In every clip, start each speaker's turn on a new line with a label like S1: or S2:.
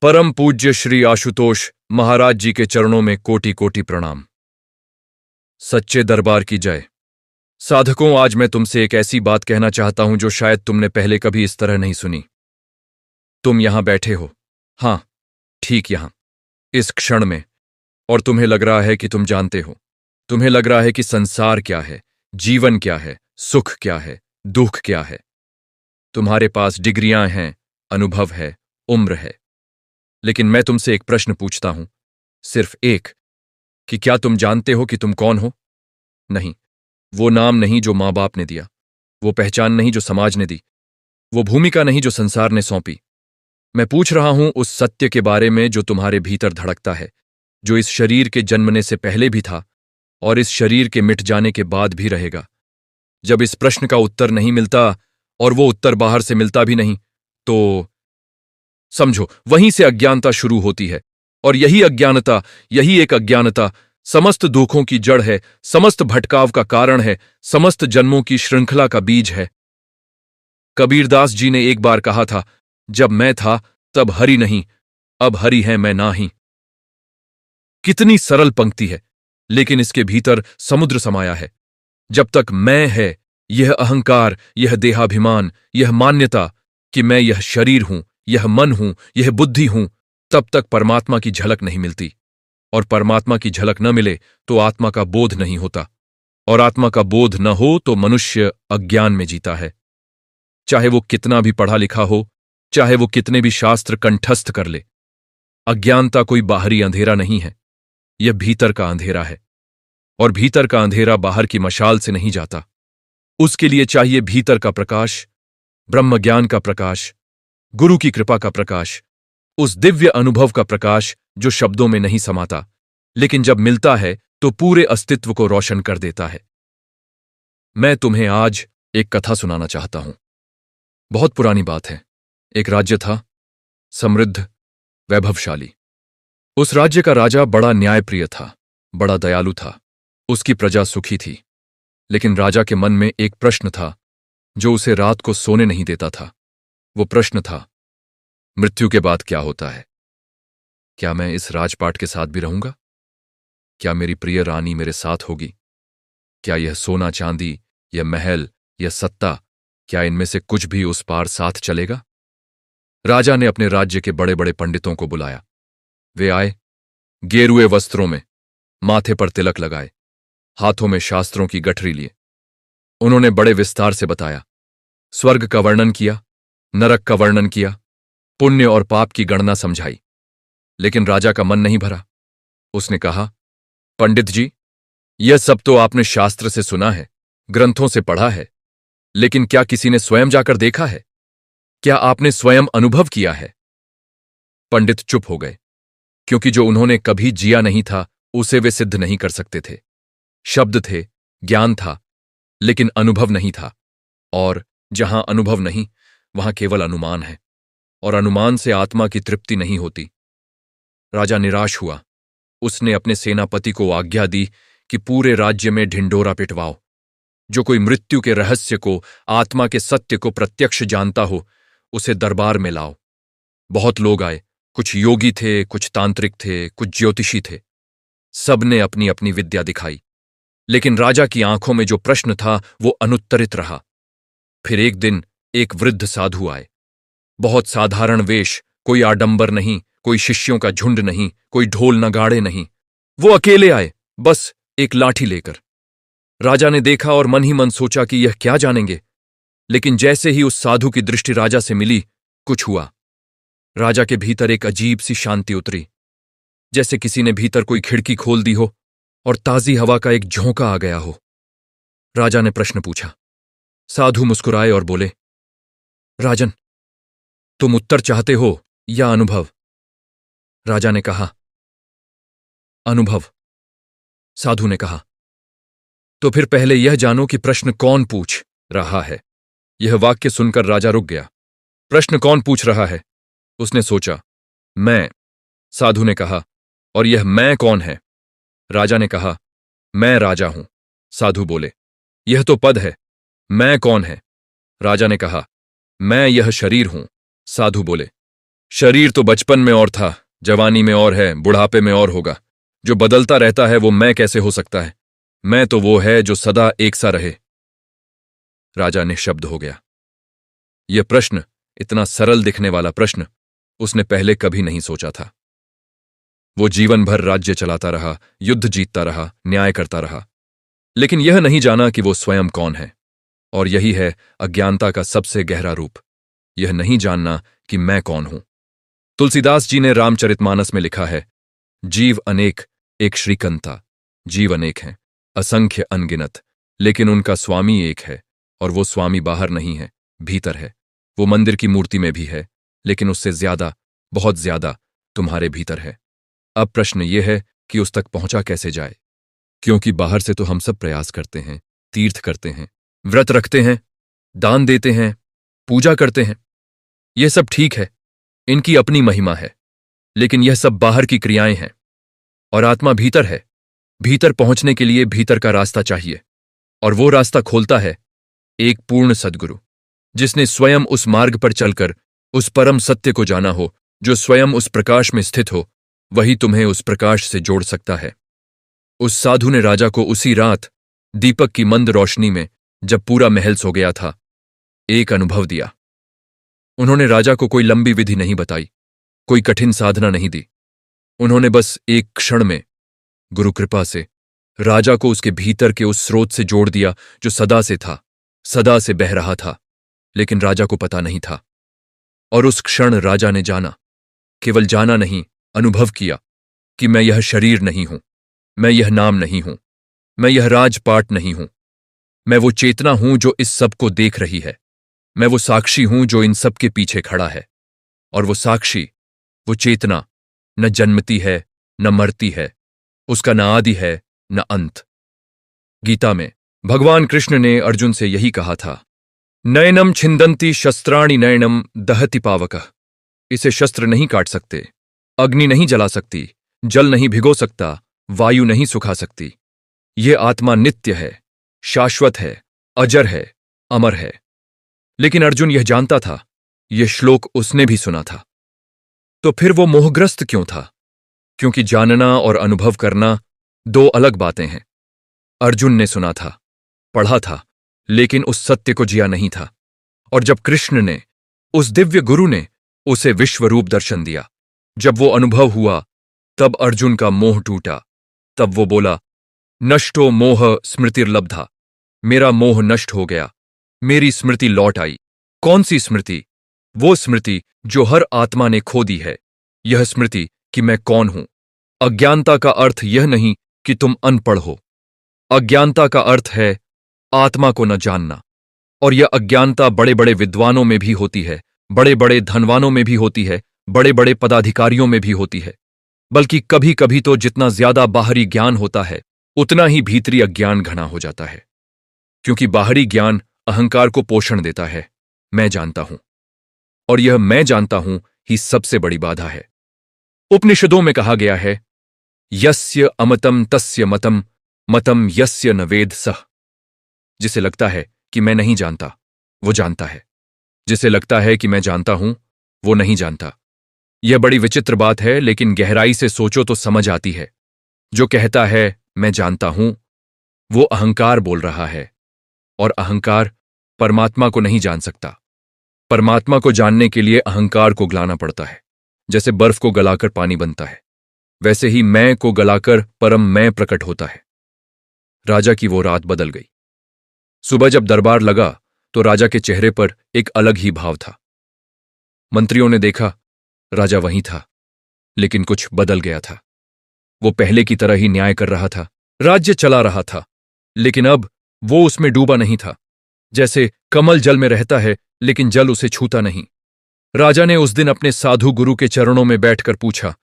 S1: परम पूज्य श्री आशुतोष महाराज जी के चरणों में कोटि कोटि प्रणाम। सच्चे दरबार की जय। साधकों, आज मैं तुमसे एक ऐसी बात कहना चाहता हूं जो शायद तुमने पहले कभी इस तरह नहीं सुनी। तुम यहां बैठे हो, हां, ठीक यहां, इस क्षण में, और तुम्हें लग रहा है कि तुम जानते हो। तुम्हें लग रहा है कि संसार क्या है, जीवन क्या है, सुख क्या है, दुख क्या है। तुम्हारे पास डिग्रियां हैं, अनुभव है, उम्र है। लेकिन मैं तुमसे एक प्रश्न पूछता हूं, सिर्फ एक, कि क्या तुम जानते हो कि तुम कौन हो? नहीं, वो नाम नहीं जो मां बाप ने दिया, वो पहचान नहीं जो समाज ने दी, वो भूमिका नहीं जो संसार ने सौंपी। मैं पूछ रहा हूं उस सत्य के बारे में जो तुम्हारे भीतर धड़कता है, जो इस शरीर के जन्मने से पहले भी था और इस शरीर के मिट जाने के बाद भी रहेगा। जब इस प्रश्न का उत्तर नहीं मिलता और वो उत्तर बाहर से मिलता भी नहीं, तो समझो वहीं से अज्ञानता शुरू होती है। और यही एक अज्ञानता समस्त दुखों की जड़ है, समस्त भटकाव का कारण है, समस्त जन्मों की श्रृंखला का बीज है। कबीरदास जी ने एक बार कहा था, जब मैं था तब हरि नहीं, अब हरि है मैं नाही। कितनी सरल पंक्ति है, लेकिन इसके भीतर समुद्र समाया है। जब तक मैं है, यह अहंकार, यह देहाभिमान, यह मान्यता कि मैं यह शरीर हूं, यह मन हूं, यह बुद्धि हूं, तब तक परमात्मा की झलक नहीं मिलती। और परमात्मा की झलक न मिले तो आत्मा का बोध नहीं होता, और आत्मा का बोध न हो तो मनुष्य अज्ञान में जीता है। चाहे वो कितना भी पढ़ा लिखा हो, चाहे वो कितने भी शास्त्र कंठस्थ कर ले, अज्ञानता कोई बाहरी अंधेरा नहीं है, यह भीतर का अंधेरा है। और भीतर का अंधेरा बाहर की मशाल से नहीं जाता। उसके लिए चाहिए भीतर का प्रकाश, ब्रह्म ज्ञान का प्रकाश, गुरु की कृपा का प्रकाश, उस दिव्य अनुभव का प्रकाश जो शब्दों में नहीं समाता, लेकिन जब मिलता है तो पूरे अस्तित्व को रोशन कर देता है। मैं तुम्हें आज एक कथा सुनाना चाहता हूं। बहुत पुरानी बात है। एक राज्य था, समृद्ध, वैभवशाली। उस राज्य का राजा बड़ा न्यायप्रिय था, बड़ा दयालु था। उसकी प्रजा सुखी थी। लेकिन राजा के मन में एक प्रश्न था जो उसे रात को सोने नहीं देता था। वो प्रश्न था, मृत्यु के बाद क्या होता है? क्या मैं इस राजपाट के साथ भी रहूंगा? क्या मेरी प्रिय रानी मेरे साथ होगी? क्या यह सोना चांदी, यह महल, यह सत्ता, क्या इनमें से कुछ भी उस पार साथ चलेगा? राजा ने अपने राज्य के बड़े बड़े पंडितों को बुलाया। वे आए, गेरुए वस्त्रों में, माथे पर तिलक लगाए, हाथों में शास्त्रों की गठरी लिए। उन्होंने बड़े विस्तार से बताया, स्वर्ग का वर्णन किया, नरक का वर्णन किया, पुण्य और पाप की गणना समझाई। लेकिन राजा का मन नहीं भरा। उसने कहा, पंडित जी, यह सब तो आपने शास्त्र से सुना है, ग्रंथों से पढ़ा है, लेकिन क्या किसी ने स्वयं जाकर देखा है? क्या आपने स्वयं अनुभव किया है? पंडित चुप हो गए, क्योंकि जो उन्होंने कभी जिया नहीं था उसे वे सिद्ध नहीं कर सकते थे। शब्द थे, ज्ञान था, लेकिन अनुभव नहीं था। और जहां अनुभव नहीं, वहां केवल अनुमान है, और अनुमान से आत्मा की तृप्ति नहीं होती। राजा निराश हुआ। उसने अपने सेनापति को आज्ञा दी कि पूरे राज्य में ढिंढोरा पिटवाओ। जो कोई मृत्यु के रहस्य को, आत्मा के सत्य को प्रत्यक्ष जानता हो, उसे दरबार में लाओ। बहुत लोग आए, कुछ योगी थे, कुछ तांत्रिक थे, कुछ ज्योतिषी थे। सबने अपनी अपनी विद्या दिखाई, लेकिन राजा की आंखों में जो प्रश्न था वो अनुत्तरित रहा। फिर एक दिन एक वृद्ध साधु आए। बहुत साधारण वेश, कोई आडंबर नहीं, कोई शिष्यों का झुंड नहीं, कोई ढोल नगाड़े नहीं। वो अकेले आए, बस एक लाठी लेकर। राजा ने देखा और मन ही मन सोचा कि यह क्या जानेंगे। लेकिन जैसे ही उस साधु की दृष्टि राजा से मिली, कुछ हुआ। राजा के भीतर एक अजीब सी शांति उतरी, जैसे किसी ने भीतर कोई खिड़की खोल दी हो और ताजी हवा का एक झोंका आ गया हो। राजा ने प्रश्न पूछा। साधु मुस्कुराए और बोले, राजन, तुम उत्तर चाहते हो या अनुभव? राजा ने कहा, अनुभव। साधु ने कहा, तो फिर पहले यह जानो कि प्रश्न कौन पूछ रहा है। यह वाक्य सुनकर राजा रुक गया। प्रश्न कौन पूछ रहा है? उसने सोचा, मैं। साधु ने कहा, और यह मैं कौन है? राजा ने कहा, मैं राजा हूं। साधु बोले, यह तो पद है, मैं कौन है? राजा ने कहा, मैं यह शरीर हूं। साधु बोले, शरीर तो बचपन में और था, जवानी में और है, बुढ़ापे में और होगा। जो बदलता रहता है वो मैं कैसे हो सकता है? मैं तो वो है जो सदा एक सा रहे। राजा निःशब्द हो गया। यह प्रश्न, इतना सरल दिखने वाला प्रश्न, उसने पहले कभी नहीं सोचा था। वो जीवन भर राज्य चलाता रहा, युद्ध जीतता रहा, न्याय करता रहा, लेकिन यह नहीं जाना कि वो स्वयं कौन है। और यही है अज्ञानता का सबसे गहरा रूप, यह नहीं जानना कि मैं कौन हूं। तुलसीदास जी ने रामचरितमानस में लिखा है, जीव अनेक एक श्रीकंता। जीव अनेक हैं, असंख्य अनगिनत, लेकिन उनका स्वामी एक है, और वो स्वामी बाहर नहीं है, भीतर है। वो मंदिर की मूर्ति में भी है, लेकिन उससे ज्यादा, बहुत ज्यादा तुम्हारे भीतर है। अब प्रश्न यह है कि उस तक पहुंचा कैसे जाए, क्योंकि बाहर से तो हम सब प्रयास करते हैं, तीर्थ करते हैं, व्रत रखते हैं, दान देते हैं, पूजा करते हैं। यह सब ठीक है, इनकी अपनी महिमा है, लेकिन यह सब बाहर की क्रियाएं हैं, और आत्मा भीतर है। भीतर पहुंचने के लिए भीतर का रास्ता चाहिए, और वो रास्ता खोलता है एक पूर्ण सद्गुरु, जिसने स्वयं उस मार्ग पर चलकर उस परम सत्य को जाना हो, जो स्वयं उस प्रकाश में स्थित हो। वही तुम्हें उस प्रकाश से जोड़ सकता है। उस साधु ने राजा को उसी रात दीपक की मंद रोशनी में, जब पूरा महल सो गया था, एक अनुभव दिया। उन्होंने राजा को कोई लंबी विधि नहीं बताई, कोई कठिन साधना नहीं दी। उन्होंने बस एक क्षण में, गुरु कृपा से, राजा को उसके भीतर के उस स्रोत से जोड़ दिया जो सदा से था, सदा से बह रहा था, लेकिन राजा को पता नहीं था। और उस क्षण राजा ने जाना, केवल जाना नहीं, अनुभव किया कि मैं यह शरीर नहीं हूं, मैं यह नाम नहीं हूं, मैं यह राजपाट नहीं हूं। मैं वो चेतना हूं जो इस सब को देख रही है। मैं वो साक्षी हूं जो इन सब के पीछे खड़ा है। और वो साक्षी, वो चेतना, न जन्मती है, न मरती है, उसका न आदि है, न अंत। गीता में भगवान कृष्ण ने अर्जुन से यही कहा था, नयनम छिंदंती शस्त्राणि नयनम दहति पावकः। इसे शस्त्र नहीं काट सकते, अग्नि नहीं जला सकती, जल नहीं भिगो सकता, वायु नहीं सुखा सकती। ये आत्मा नित्य है, शाश्वत है, अजर है, अमर है। लेकिन अर्जुन यह जानता था, यह श्लोक उसने भी सुना था। तो फिर वो मोहग्रस्त क्यों था? क्योंकि जानना और अनुभव करना दो अलग बातें हैं। अर्जुन ने सुना था, पढ़ा था, लेकिन उस सत्य को जिया नहीं था। और जब कृष्ण ने, उस दिव्य गुरु ने, उसे विश्वरूप दर्शन दिया, जब वो अनुभव हुआ, तब अर्जुन का मोह टूटा। तब वो बोला, नष्टो मोह स्मृतिर्लब्धा। मेरा मोह नष्ट हो गया, मेरी स्मृति लौट आई। कौन सी स्मृति? वो स्मृति जो हर आत्मा ने खो दी है। यह स्मृति कि मैं कौन हूं। अज्ञानता का अर्थ यह नहीं कि तुम अनपढ़ हो। अज्ञानता का अर्थ है आत्मा को न जानना। और यह अज्ञानता बड़े बड़े विद्वानों में भी होती है, बड़े बड़े धनवानों में भी होती है, बड़े बड़े पदाधिकारियों में भी होती है। बल्कि कभी कभी तो जितना ज्यादा बाहरी ज्ञान होता है, उतना ही भीतरी अज्ञान घना हो जाता है। क्योंकि बाहरी ज्ञान अहंकार को पोषण देता है, मैं जानता हूं। और यह मैं जानता हूं ही सबसे बड़ी बाधा है। उपनिषदों में कहा गया है, यस्य अमतम तस्य मतम, मतम यस्य न वेद सह। जिसे लगता है कि मैं नहीं जानता, वो जानता है। जिसे लगता है कि मैं जानता हूं, वो नहीं जानता। यह बड़ी विचित्र बात है, लेकिन गहराई से सोचो तो समझ आती है। जो कहता है मैं जानता हूं, वो अहंकार बोल रहा है। और अहंकार परमात्मा को नहीं जान सकता। परमात्मा को जानने के लिए अहंकार को गलाना पड़ता है। जैसे बर्फ को गलाकर पानी बनता है, वैसे ही मैं को गलाकर परम मैं प्रकट होता है। राजा की वो रात बदल गई। सुबह जब दरबार लगा तो राजा के चेहरे पर एक अलग ही भाव था। मंत्रियों ने देखा, राजा वहीं था, लेकिन कुछ बदल गया था। वो पहले की तरह ही न्याय कर रहा था, राज्य चला रहा था, लेकिन अब वो उसमें डूबा नहीं था। जैसे कमल जल में रहता है, लेकिन जल उसे छूता नहीं। राजा ने उस दिन अपने साधु गुरु के चरणों में बैठकर पूछा,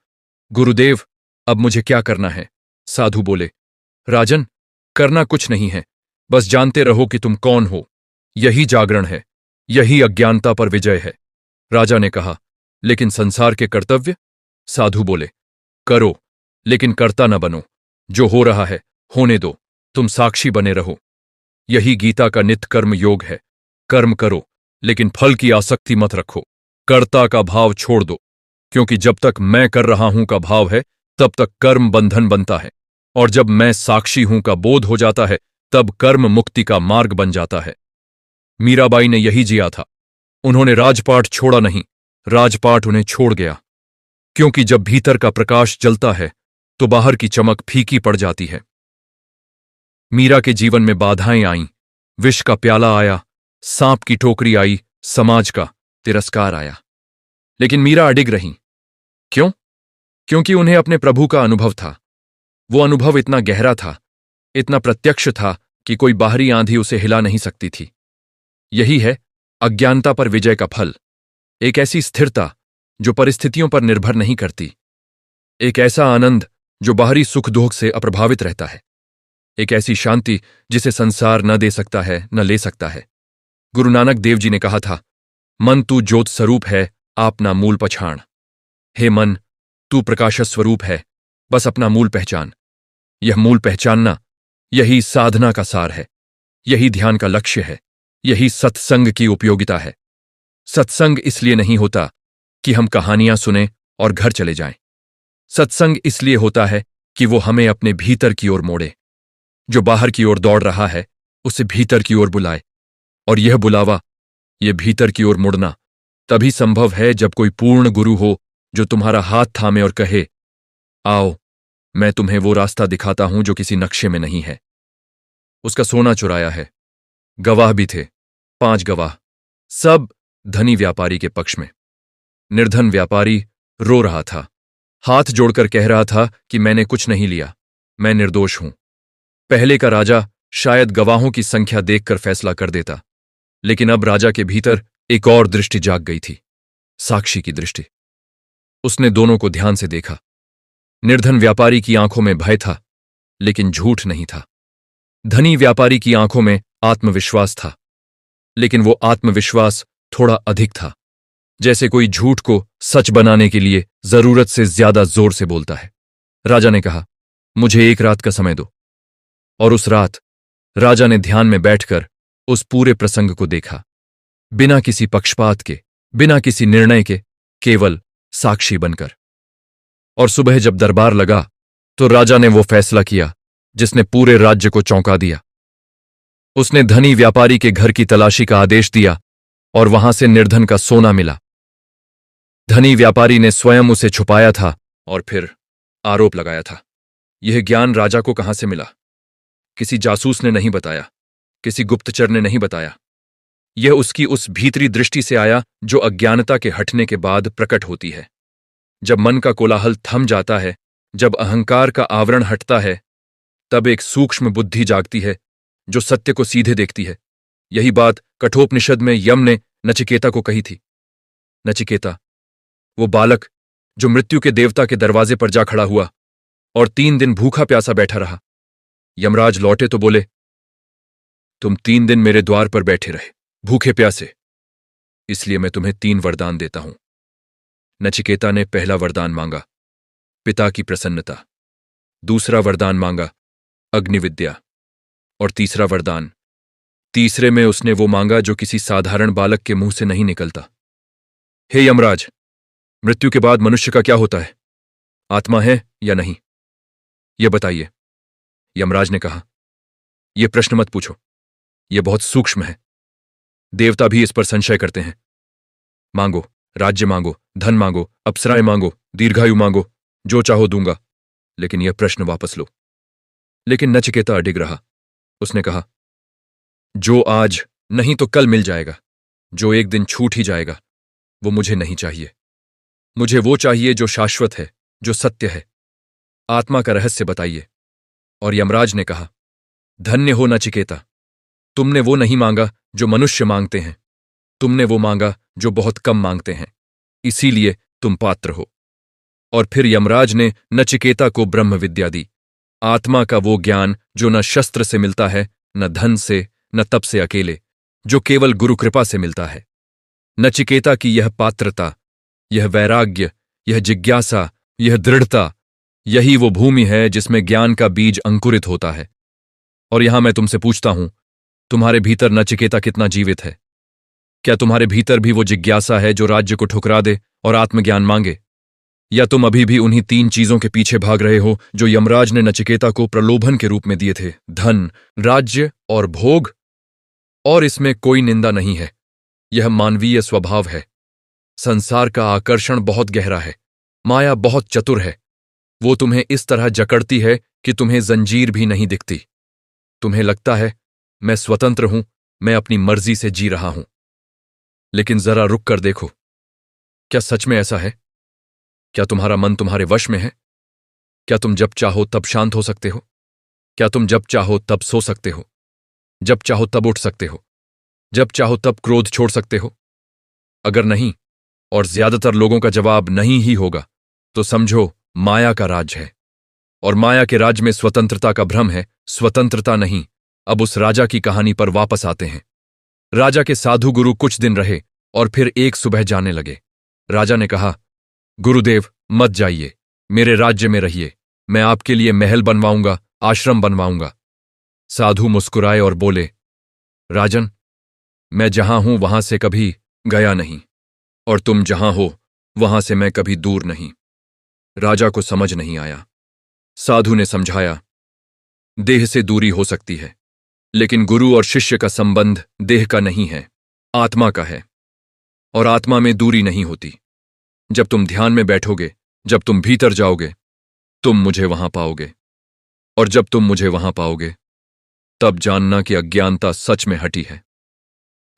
S1: गुरुदेव, अब मुझे क्या करना है? साधु बोले, राजन, करना कुछ नहीं है, बस जानते रहो कि तुम कौन हो। यही जागरण है, यही अज्ञानता पर विजय है। राजा ने कहा, लेकिन संसार के कर्तव्य? साधु बोले, करो, लेकिन कर्ता न बनो। जो हो रहा है होने दो, तुम साक्षी बने रहो। यही गीता का नित्य कर्म योग है। कर्म करो, लेकिन फल की आसक्ति मत रखो। कर्ता का भाव छोड़ दो। क्योंकि जब तक मैं कर रहा हूं का भाव है तब तक कर्म बंधन बनता है, और जब मैं साक्षी हूं का बोध हो जाता है तब कर्म मुक्ति का मार्ग बन जाता है। मीराबाई ने यही जिया था। उन्होंने राजपाट छोड़ा नहीं, राजपाट उन्हें छोड़ गया। क्योंकि जब भीतर का प्रकाश जलता है तो बाहर की चमक फीकी पड़ जाती है। मीरा के जीवन में बाधाएं आईं, विष का प्याला आया, सांप की टोकरी आई, समाज का तिरस्कार आया, लेकिन मीरा अडिग रहीं। क्यों? क्योंकि उन्हें अपने प्रभु का अनुभव था। वो अनुभव इतना गहरा था, इतना प्रत्यक्ष था कि कोई बाहरी आंधी उसे हिला नहीं सकती थी। यही है अज्ञानता पर विजय का फल, एक ऐसी स्थिरता जो परिस्थितियों पर निर्भर नहीं करती, एक ऐसा आनंद जो बाहरी सुख दुख से अप्रभावित रहता है, एक ऐसी शांति जिसे संसार न दे सकता है न ले सकता है। गुरु नानक देव जी ने कहा था, मन तू ज्योत स्वरूप है, आपना मूल पछाण। हे मन, तू प्रकाश स्वरूप है, बस अपना मूल पहचान। यह मूल पहचानना, यही साधना का सार है, यही ध्यान का लक्ष्य है, यही सत्संग की उपयोगिता है। सत्संग इसलिए नहीं होता कि हम कहानियां सुने और घर चले जाएं। सत्संग इसलिए होता है कि वो हमें अपने भीतर की ओर मोड़े। जो बाहर की ओर दौड़ रहा है उसे भीतर की ओर बुलाए, और यह बुलावा, यह भीतर की ओर मुड़ना तभी संभव है जब कोई पूर्ण गुरु हो जो तुम्हारा हाथ थामे और कहे, आओ मैं तुम्हें वो रास्ता दिखाता हूं जो किसी नक्शे में नहीं है। उसका सोना चुराया है। गवाह भी थे, 5 गवाह, सब धनी व्यापारी के पक्ष में। निर्धन व्यापारी रो रहा था, हाथ जोड़कर कह रहा था कि मैंने कुछ नहीं लिया, मैं निर्दोष हूं। पहले का राजा शायद गवाहों की संख्या देखकर फैसला कर देता, लेकिन अब राजा के भीतर एक और दृष्टि जाग गई थी, साक्षी की दृष्टि। उसने दोनों को ध्यान से देखा। निर्धन व्यापारी की आंखों में भय था, लेकिन झूठ नहीं था। धनी व्यापारी की आंखों में आत्मविश्वास था, लेकिन वो आत्मविश्वास थोड़ा अधिक था, जैसे कोई झूठ को सच बनाने के लिए जरूरत से ज्यादा जोर से बोलता है। राजा ने कहा, मुझे 1 रात का समय दो। और उस रात राजा ने ध्यान में बैठकर उस पूरे प्रसंग को देखा, बिना किसी पक्षपात के, बिना किसी निर्णय के, केवल साक्षी बनकर। और सुबह जब दरबार लगा तो राजा ने वो फैसला किया जिसने पूरे राज्य को चौंका दिया। उसने धनी व्यापारी के घर की तलाशी का आदेश दिया और वहां से निर्धन का सोना मिला। धनी व्यापारी ने स्वयं उसे छुपाया था और फिर आरोप लगाया था। यह ज्ञान राजा को कहां से मिला? किसी जासूस ने नहीं बताया, किसी गुप्तचर ने नहीं बताया। यह उसकी उस भीतरी दृष्टि से आया जो अज्ञानता के हटने के बाद प्रकट होती है। जब मन का कोलाहल थम जाता है, जब अहंकार का आवरण हटता है, तब एक सूक्ष्म बुद्धि जागती है जो सत्य को सीधे देखती है। यही बात कठोपनिषद में यम ने नचिकेता को कही थी। नचिकेता, वो बालक जो मृत्यु के देवता के दरवाजे पर जा खड़ा हुआ और 3 दिन भूखा प्यासा बैठा रहा। यमराज लौटे तो बोले, तुम 3 दिन मेरे द्वार पर बैठे रहे, भूखे प्यासे, इसलिए मैं तुम्हें 3 वरदान देता हूं। नचिकेता ने पहला वरदान मांगा, पिता की प्रसन्नता। दूसरा वरदान मांगा, अग्निविद्या। और तीसरा वरदान, तीसरे में उसने वो मांगा जो किसी साधारण बालक के मुंह से नहीं निकलता। हे यमराज, मृत्यु के बाद मनुष्य का क्या होता है? आत्मा है या नहीं? यह बताइए। यमराज ने कहा, यह प्रश्न मत पूछो, यह बहुत सूक्ष्म है। देवता भी इस पर संशय करते हैं। मांगो, राज्य मांगो, धन मांगो, अप्सराएं मांगो, दीर्घायु मांगो, जो चाहो दूंगा, लेकिन यह प्रश्न वापस लो। लेकिन नचिकेता अडिग रहा। उसने कहा, जो आज नहीं तो कल मिल जाएगा, जो एक दिन छूट ही जाएगा, वो मुझे नहीं चाहिए। मुझे वो चाहिए जो शाश्वत है, जो सत्य है। आत्मा का रहस्य बताइए। और यमराज ने कहा, धन्य हो नचिकेता, तुमने वो नहीं मांगा जो मनुष्य मांगते हैं, तुमने वो मांगा जो बहुत कम मांगते हैं, इसीलिए तुम पात्र हो। और फिर यमराज ने नचिकेता को ब्रह्म विद्या दी, आत्मा का वो ज्ञान जो न शस्त्र से मिलता है, न धन से, न तप से अकेले, जो केवल गुरु कृपा से मिलता है। नचिकेता की यह पात्रता, यह वैराग्य, यह जिज्ञासा, यह दृढ़ता, यही वो भूमि है जिसमें ज्ञान का बीज अंकुरित होता है। और यहां मैं तुमसे पूछता हूं, तुम्हारे भीतर नचिकेता कितना जीवित है? क्या तुम्हारे भीतर भी वो जिज्ञासा है जो राज्य को ठुकरा दे और आत्मज्ञान मांगे? या तुम अभी भी उन्हीं 3 चीजों के पीछे भाग रहे हो जो यमराज ने नचिकेता को प्रलोभन के रूप में दिए थे, धन, राज्य और भोग। और इसमें कोई निंदा नहीं है, यह मानवीय स्वभाव है। संसार का आकर्षण बहुत गहरा है, माया बहुत चतुर है। वो तुम्हें इस तरह जकड़ती है कि तुम्हें जंजीर भी नहीं दिखती। तुम्हें लगता है मैं स्वतंत्र हूं, मैं अपनी मर्जी से जी रहा हूं। लेकिन जरा रुक कर देखो, क्या सच में ऐसा है? क्या तुम्हारा मन तुम्हारे वश में है? क्या तुम जब चाहो तब शांत हो सकते हो? क्या तुम जब चाहो तब सो सकते हो? जब चाहो तब उठ सकते हो? जब चाहो तब क्रोध छोड़ सकते हो? अगर नहीं, और ज्यादातर लोगों का जवाब नहीं ही होगा, तो समझो माया का राज है। और माया के राज में स्वतंत्रता का भ्रम है, स्वतंत्रता नहीं। अब उस राजा की कहानी पर वापस आते हैं। राजा के साधु गुरु कुछ दिन रहे और फिर एक सुबह जाने लगे। राजा ने कहा, गुरुदेव मत जाइए, मेरे राज्य में रहिए, मैं आपके लिए महल बनवाऊंगा, आश्रम बनवाऊंगा। साधु मुस्कुराए और बोले, राजन, मैं जहां हूं वहां से कभी गया नहीं, और तुम जहां हो वहां से मैं कभी दूर नहीं। राजा को समझ नहीं आया। साधु ने समझाया, देह से दूरी हो सकती है, लेकिन गुरु और शिष्य का संबंध देह का नहीं है, आत्मा का है। और आत्मा में दूरी नहीं होती। जब तुम ध्यान में बैठोगे, जब तुम भीतर जाओगे, तुम मुझे वहां पाओगे। और जब तुम मुझे वहां पाओगे, तब जानना कि अज्ञानता सच में हटी है।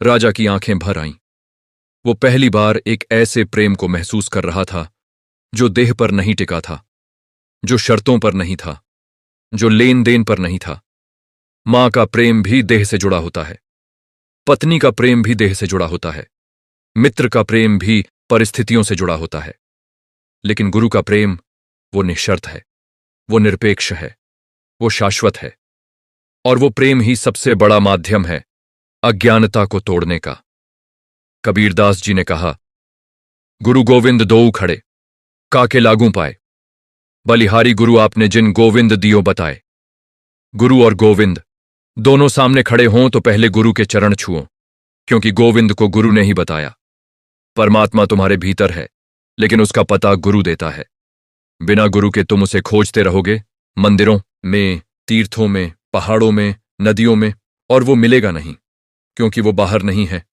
S1: राजा की आंखें भर आईं। वो पहली बार एक ऐसे प्रेम को महसूस कर रहा था जो देह पर नहीं टिका था, जो शर्तों पर नहीं था, जो लेन देन पर नहीं था। मां का प्रेम भी देह से जुड़ा होता है, पत्नी का प्रेम भी देह से जुड़ा होता है, मित्र का प्रेम भी परिस्थितियों से जुड़ा होता है। लेकिन गुरु का प्रेम, वो निःशर्त है, वो निरपेक्ष है, वो शाश्वत है। और वो प्रेम ही सबसे बड़ा माध्यम है अज्ञानता को तोड़ने का। कबीरदास जी ने कहा, गुरु गोविंद दोऊ खड़े, काके लागू पाए, बलिहारी गुरु आपने जिन गोविंद दियो बताए। गुरु और गोविंद दोनों सामने खड़े हों तो पहले गुरु के चरण छुओ, क्योंकि गोविंद को गुरु ने ही बताया। परमात्मा तुम्हारे भीतर है, लेकिन उसका पता गुरु देता है। बिना गुरु के तुम उसे खोजते रहोगे, मंदिरों में, तीर्थों में, पहाड़ों में, नदियों में, और वो मिलेगा नहीं, क्योंकि वो बाहर नहीं है,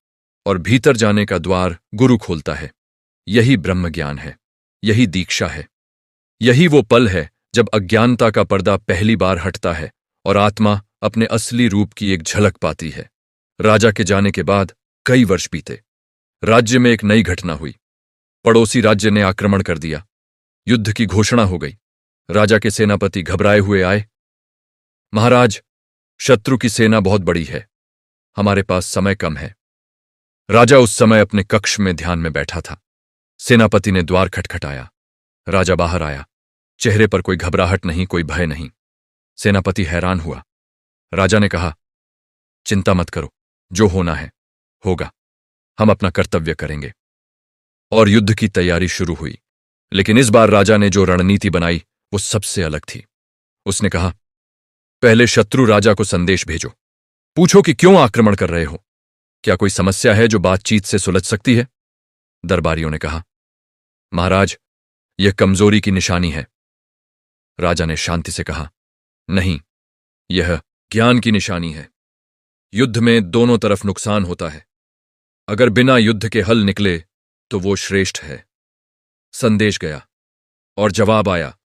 S1: और भीतर जाने का द्वार गुरु खोलता है। यही ब्रह्म ज्ञान है, यही दीक्षा है। यही वो पल है जब अज्ञानता का पर्दा पहली बार हटता है और आत्मा अपने असली रूप की एक झलक पाती है। राजा के जाने के बाद कई वर्ष बीते। राज्य में एक नई घटना हुई। पड़ोसी राज्य ने आक्रमण कर दिया। युद्ध की घोषणा हो गई। राजा के सेनापति घबराए हुए आए। महाराज, शत्रु की सेना बहुत बड़ी है, हमारे पास समय कम है। राजा उस समय अपने कक्ष में ध्यान में बैठा था। सेनापति ने द्वार खटखटाया। राजा बाहर आया। चेहरे पर कोई घबराहट नहीं, कोई भय नहीं। सेनापति हैरान हुआ। राजा ने कहा, चिंता मत करो, जो होना है होगा, हम अपना कर्तव्य करेंगे। और युद्ध की तैयारी शुरू हुई। लेकिन इस बार राजा ने जो रणनीति बनाई वो सबसे अलग थी। उसने कहा, पहले शत्रु राजा को संदेश भेजो, पूछो कि क्यों आक्रमण कर रहे हो, क्या कोई समस्या है जो बातचीत से सुलझ सकती है। दरबारियों ने कहा, महाराज, यह कमजोरी की निशानी है। राजा ने शांति से कहा, नहीं, यह ज्ञान की निशानी है। युद्ध में दोनों तरफ नुकसान होता है। अगर बिना युद्ध के हल निकले तो वो श्रेष्ठ है। संदेश गया और जवाब आया।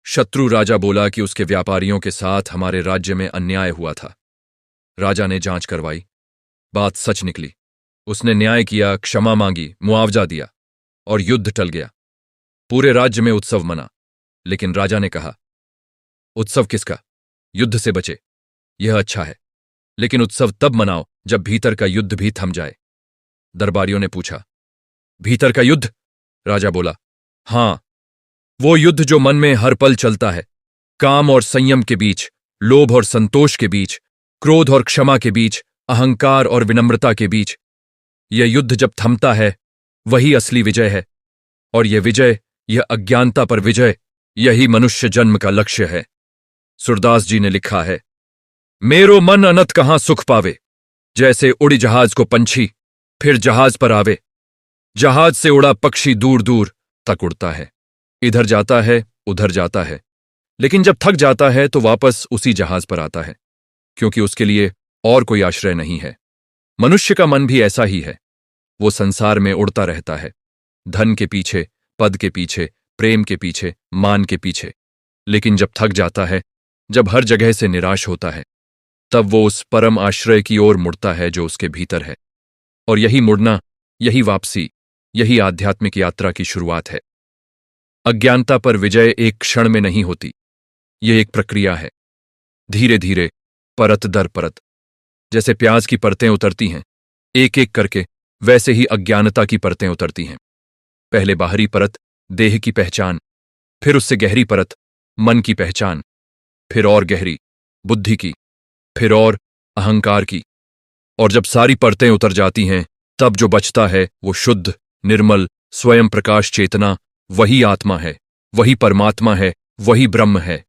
S1: शत्रु राजा बोला कि उसके व्यापारियों के साथ हमारे राज्य में अन्याय हुआ था। राजा ने जांच करवाई, बात सच निकली। उसने न्याय किया, क्षमा मांगी, मुआवजा दिया, और युद्ध टल गया। पूरे राज्य में उत्सव मना। लेकिन राजा ने कहा, उत्सव किसका? युद्ध से बचे, यह अच्छा है, लेकिन उत्सव तब मनाओ जब भीतर का युद्ध भी थम जाए। दरबारियों ने पूछा, भीतर का युद्ध? राजा बोला, हां, वो युद्ध जो मन में हर पल चलता है, काम और संयम के बीच, लोभ और संतोष के बीच, क्रोध और क्षमा के बीच, अहंकार और विनम्रता के बीच। यह युद्ध जब थमता है, वही असली विजय है। और यह विजय, यह अज्ञानता पर विजय, यही मनुष्य जन्म का लक्ष्य है। सूरदास जी ने लिखा है, मेरो मन अनत कहां सुख पावे, जैसे उड़ी जहाज को पंछी फिर जहाज पर आवे। जहाज से उड़ा पक्षी दूर दूर तक उड़ता है, इधर जाता है, उधर जाता है, लेकिन जब थक जाता है तो वापस उसी जहाज पर आता है, क्योंकि उसके लिए और कोई आश्रय नहीं है। मनुष्य का मन भी ऐसा ही है। वो संसार में उड़ता रहता है, धन के पीछे, पद के पीछे, प्रेम के पीछे, मान के पीछे। लेकिन जब थक जाता है, जब हर जगह से निराश होता है, तब वो उस परम आश्रय की ओर मुड़ता है जो उसके भीतर है। और यही मुड़ना, यही वापसी, यही आध्यात्मिक यात्रा की शुरुआत है। अज्ञानता पर विजय एक क्षण में नहीं होती। ये एक प्रक्रिया है, धीरे धीरे, परत दर परत। जैसे प्याज की परतें उतरती हैं एक एक करके, वैसे ही अज्ञानता की परतें उतरती हैं। पहले बाहरी परत, देह की पहचान, फिर उससे गहरी परत, मन की पहचान, फिर और गहरी, बुद्धि की, फिर और अहंकार की। और जब सारी परतें उतर जाती हैं, तब जो बचता है वो शुद्ध, निर्मल, स्वयं प्रकाश चेतना, वही आत्मा है, वही परमात्मा है, वही ब्रह्म है।